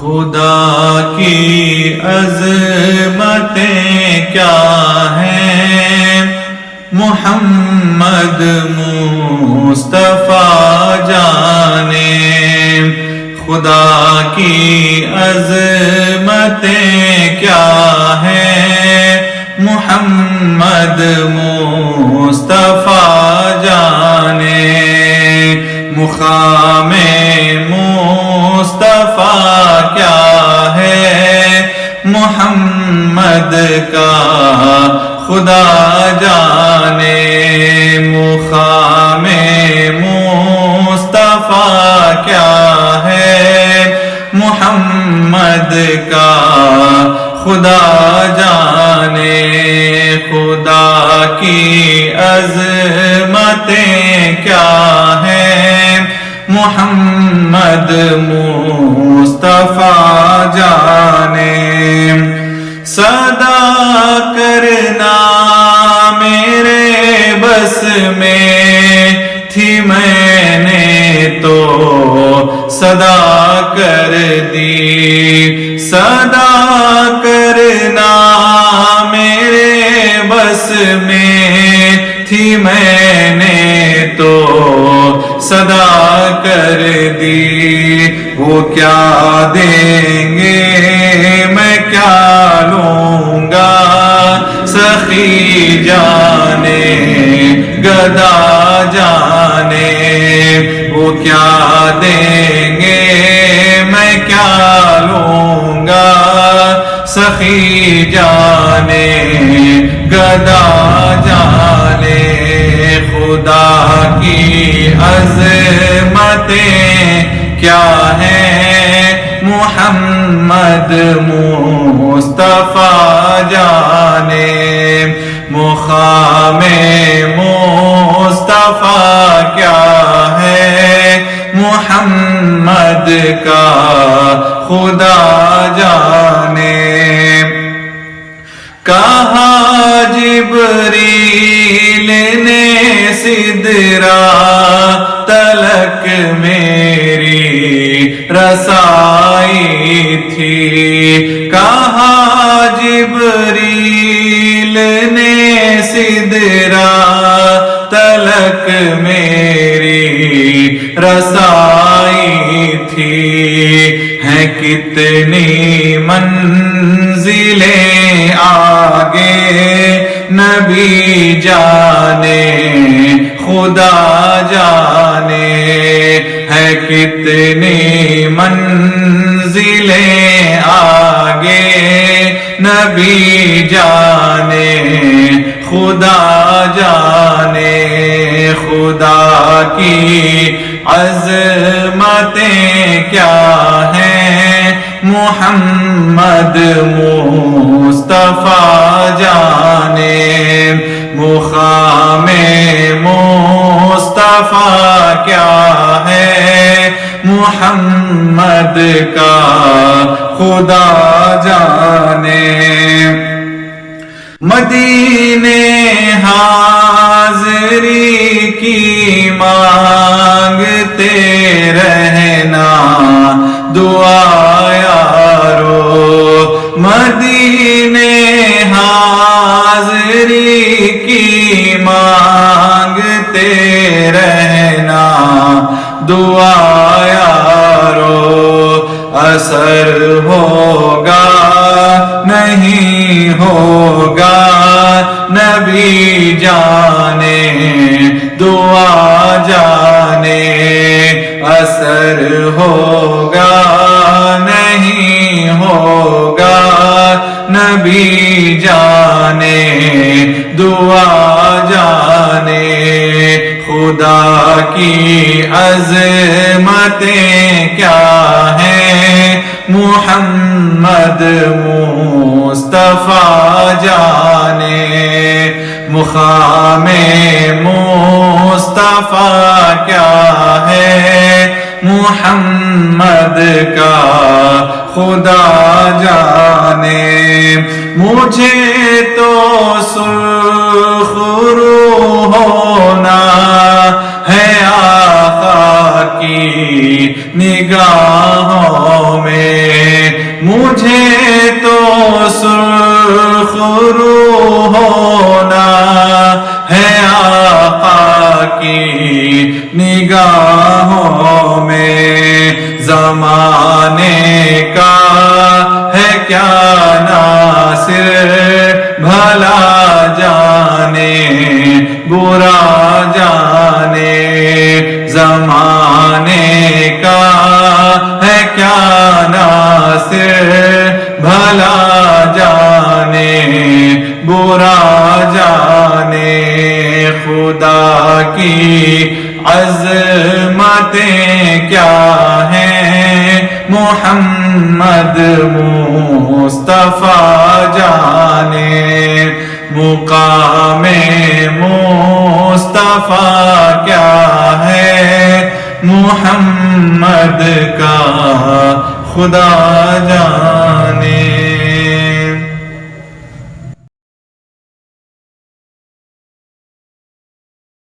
خدا کی عظمتیں کیا ہیں، محمد مصطفی جانیں۔ خدا کی عظمتیں کیا ہیں، محمد مصطفی جانیں۔ مقام مصطفیٰ کیا ہے، محمد کا خدا جانے۔ مقام مصطفیٰ کیا ہے، محمد کا خدا جانے۔ خدا کی عظمتیں کیا ہیں، محمد مصطفی جانے۔ صدا کرنا میرے بس میں تھی، میں نے تو صدا کر دی۔ صدا کرنا میرے بس میں تھی، میں نے تو صدا کر دی۔ وہ کیا دیں گے میں کیا لوں گا، سخی جانے گدا جانے۔ وہ کیا دیں گے میں کیا لوں گا، سخی جانے گدا جانے۔ خدا کی عظمتیں کیا ہیں، محمد مصطفی جانے۔ مقام مصطفیٰ کیا ہے، محمد کا خدا جانے۔ کہا جبریل نے سدرا تلک میری رسائی تھی۔ کہا جبریل نے سدرا تلک میری رسائی تھی۔ ہیں کتنی منزلیں آگے نبی جانے خدا جانے۔ ہے کتنی منزلیں آگے نبی جانے خدا جانے۔ خدا کی عظمتیں کیا ہیں، محمد مصطفی جانے۔ مقام مصطفیٰ کیا ہے، محمد کا خدا جانے۔ مدینے حاضری کی مانگتے رہنا دعا یارو۔ مدینے حاضری کی مانگتے رہنا دعا یارو۔ اثر ہوگا نہیں ہوگا نبی جانے دعا جانے۔ اثر ہوگا نہیں ہوگا نبی جانے دعا جانے۔ خدا کی عظمتیں کیا ہیں، محمد مصطفی جانے۔ مقام مصطفیٰ کیا ہے، محمد کا خدا جانے۔ مجھے تو سرخ رو ہونا ہے آقا کی نگاہوں میں، شروع ہونا ہے آقا کی نگاہوں میں، زمانے کا ہے کیا ناصر بھلا جانے برا جانے، زمانے کا ہے کیا ناصر بھلا جانے برا جانے، خدا کی عظمتیں کیا ہیں، محمد مصطفی جانے، مقام مصطفی کیا ہے، محمد کا خدا جانے۔